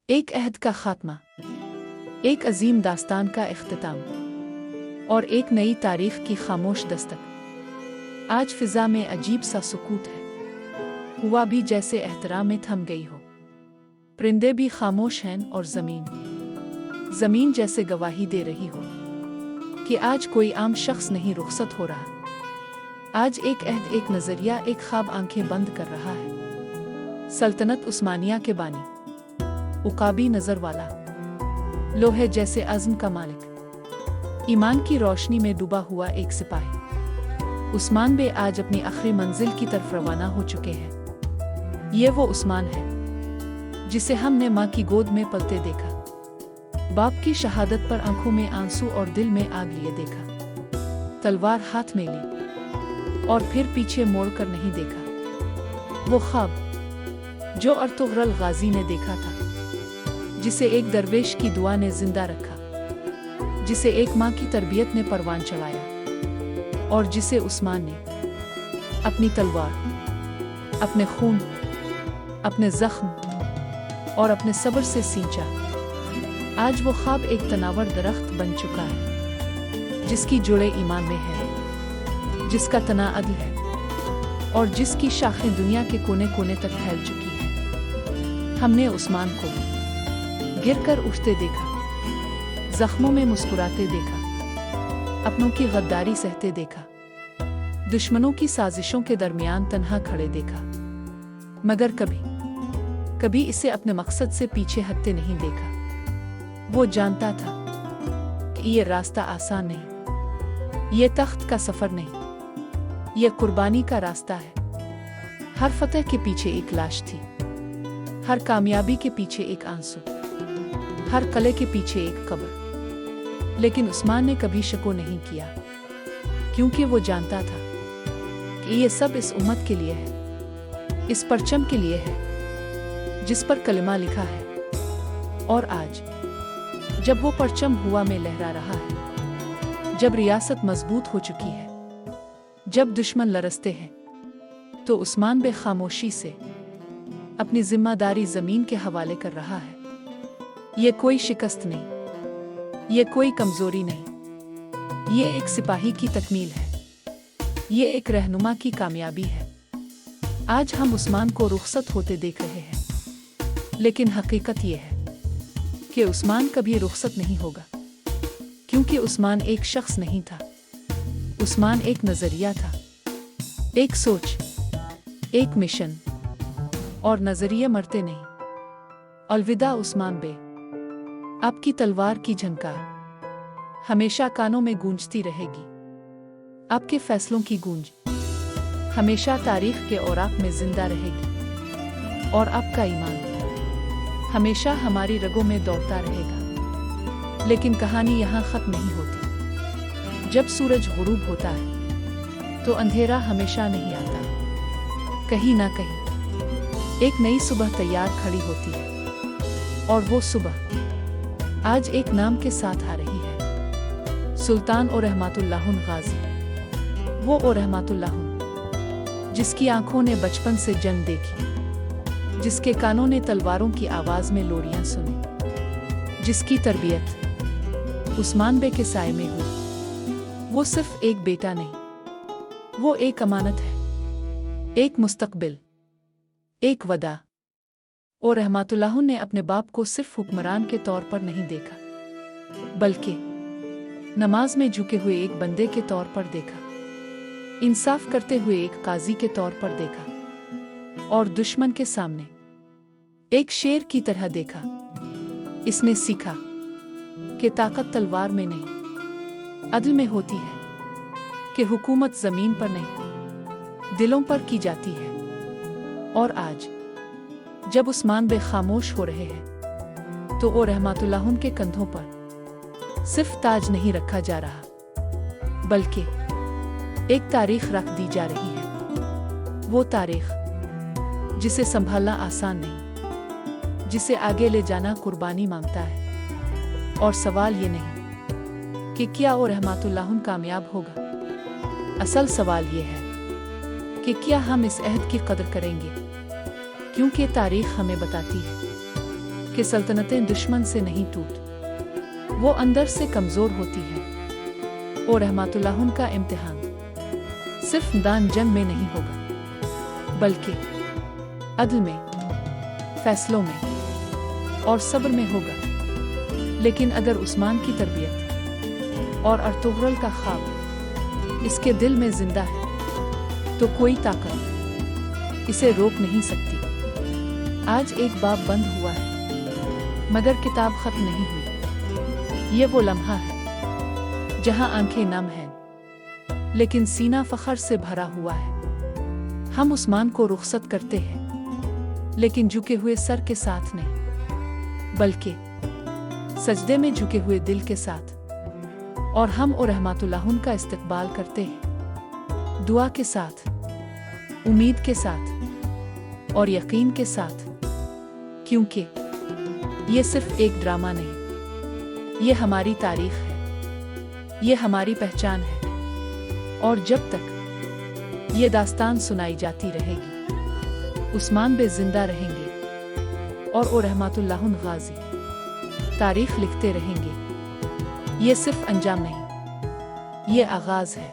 एक अहद का खात्मा, एक अजीम दास्तान का इख्तिताम और एक नई तारीख की खामोश दस्तक। आज फिजा में अजीब सा सुकूत है, हुआ भी जैसे एहतराम में थम गई हो। परिंदे भी खामोश हैं और ज़मीन जैसे गवाही दे रही हो कि आज कोई आम शख्स नहीं रुखसत हो रहा। आज एक अहद, एक नज़रिया, एक ख्वाब आंखें बंद कर रहा है। सल्तनत उस्मानिया के बानी, उकाबी नज़र वाला, लोहे जैसे अज़्म का मालिक, ईमान की रोशनी में डूबा हुआ एक सिपाही। उस्मान बे आज अपनी आखिरी मंजिल की तरफ रवाना हो चुके हैं। ये वो उस्मान है जिसे हमने माँ की गोद में पलते देखा, बाप की शहादत पर आंखों में आंसू और दिल में आग लिए देखा, तलवार हाथ में ली और फिर पीछे मोड़ कर नहीं देखा। वो ख्वाब जो अर्तुगरुल गाजी ने देखा था, जिसे एक दरवेश की दुआ ने जिंदा रखा, जिसे एक माँ की तरबियत ने परवान चढ़ाया और जिसे उस्मान ने अपनी तलवार, अपने खून, अपने जख्म और अपने सब्र से सींचा। आज वो ख्वाब एक तनावर दरख्त बन चुका है, जिसकी जुड़े ईमान में है, जिसका तना अदल है और जिसकी शाखें दुनिया के कोने कोने तक फैल चुकी है। हमने उस्मान को गिरकर उठते देखा, जख्मों में मुस्कुराते देखा, अपनों की गद्दारी सहते देखा, दुश्मनों की साजिशों के दरमियान तन्हा खड़े देखा, मगर कभी इसे अपने मकसद से पीछे हटते नहीं देखा। वो जानता था कि ये रास्ता आसान नहीं, ये तख्त का सफर नहीं, ये कुर्बानी का रास्ता है। हर फतह के पीछे एक लाश थी, हर कामयाबी के पीछे एक आंसू, हर कले के पीछे एक कब्र। लेकिन उस्मान ने कभी शको नहीं किया, क्योंकि वो जानता था कि ये सब इस उम्मत के लिए है, इस परचम के लिए है जिस पर कलिमा लिखा है। और आज जब वो परचम हुआ में लहरा रहा है, जब रियासत मजबूत हो चुकी है, जब दुश्मन लरसते हैं, तो उस्मान बे खामोशी से अपनी जिम्मेदारी जमीन के हवाले कर रहा है। ये कोई शिकस्त नहीं, ये कोई कमजोरी नहीं, ये एक सिपाही की तकमील है, ये एक रहनुमा की कामयाबी है। आज हम उस्मान को रुखसत होते देख रहे हैं, लेकिन हकीकत ये है कि उस्मान कभी रुखसत नहीं होगा, क्योंकि उस्मान एक शख्स नहीं था, उस्मान एक नजरिया था, एक सोच, एक मिशन। और नजरिए मरते नहीं। अलविदा उस्मान बे, आपकी तलवार की झनकार हमेशा कानों में गूंजती रहेगी, आपके फैसलों की गूंज हमेशा तारीख के औराक में जिंदा रहेगी, और आपका ईमान हमेशा हमारी रगों में दौड़ता रहेगा। लेकिन कहानी यहाँ खत्म नहीं होती। जब सूरज गुरूब होता है तो अंधेरा हमेशा नहीं आता, कहीं ना कहीं एक नई सुबह तैयार खड़ी होती है। और वो सुबह आज एक नाम के साथ आ रही है, सुल्तान और रहमतुल्लाहुन गाजी। वो और रहमतुल्लाहुन जिसकी आंखों ने बचपन से जंग देखी, जिसके कानों ने तलवारों की आवाज में लोरियां सुनी, जिसकी तरबियत उस्मान बे के साए में हुई। वो सिर्फ एक बेटा नहीं, वो एक अमानत है, एक मुस्तकबिल, एक वदा। और रहमतुल्लाहुन ने अपने बाप को सिर्फ हुक्मरान के तौर पर नहीं देखा, बल्कि नमाज में झुके हुए एक बंदे के तौर पर देखा, इंसाफ करते हुए एक काजी के तौर पर देखा, और दुश्मन के सामने एक शेर की तरह देखा। इसने सीखा कि ताकत तलवार में नहीं, अदल में होती है, कि हुकूमत जमीन पर नहीं, दिलों पर की जाती है। और आज जब उस्मान बे खामोश हो रहे हैं, तो वो रहमतुल्लाहुन के कंधों पर सिर्फ ताज नहीं रखा जा रहा, बल्कि एक तारीख रख दी जा रही है। वो तारीख जिसे संभालना आसान नहीं, जिसे आगे ले जाना कुर्बानी मांगता है। और सवाल ये नहीं कि क्या वो रहमतुल्लाहुन कामयाब होगा, असल सवाल ये है कि क्या हम इस अहद की कदर करेंगे, क्योंकि तारीख हमें बताती है کہ سلطنتیں دشمن سے نہیں ٹوٹ، وہ اندر سے کمزور ہوتی ہیں، اور رحمت اللہ کا امتحان صرف میدان جنگ میں نہیں ہوگا بلکہ عدل میں، فیصلوں میں اور صبر میں ہوگا۔ لیکن اگر عثمان کی تربیت اور ارطغرل کا خواب اس کے دل میں زندہ ہے تو کوئی طاقت اسے روک نہیں سکتی۔ آج ایک باب بند ہوا ہے مگر کتاب ختم نہیں ہوئی۔ یہ وہ لمحہ ہے جہاں آنکھیں نم ہیں لیکن سینہ فخر سے بھرا ہوا ہے۔ ہم عثمان کو رخصت کرتے ہیں لیکن جھکے ہوئے سر کے ساتھ نہیں بلکہ سجدے میں جھکے ہوئے دل کے ساتھ، اور ہم اور رحمت اللہ کا استقبال کرتے ہیں دعا کے ساتھ، امید کے ساتھ اور یقین کے ساتھ، کیونکہ یہ صرف ایک ڈرامہ نہیں، یہ ہماری تاریخ ہے، یہ ہماری پہچان ہے، اور جب تک یہ داستان سنائی جاتی رہے گی عثمان بے زندہ رہیں گے اور رحمت اللہ غازی تاریخ لکھتے رہیں گے۔ یہ صرف انجام نہیں، یہ آغاز ہے۔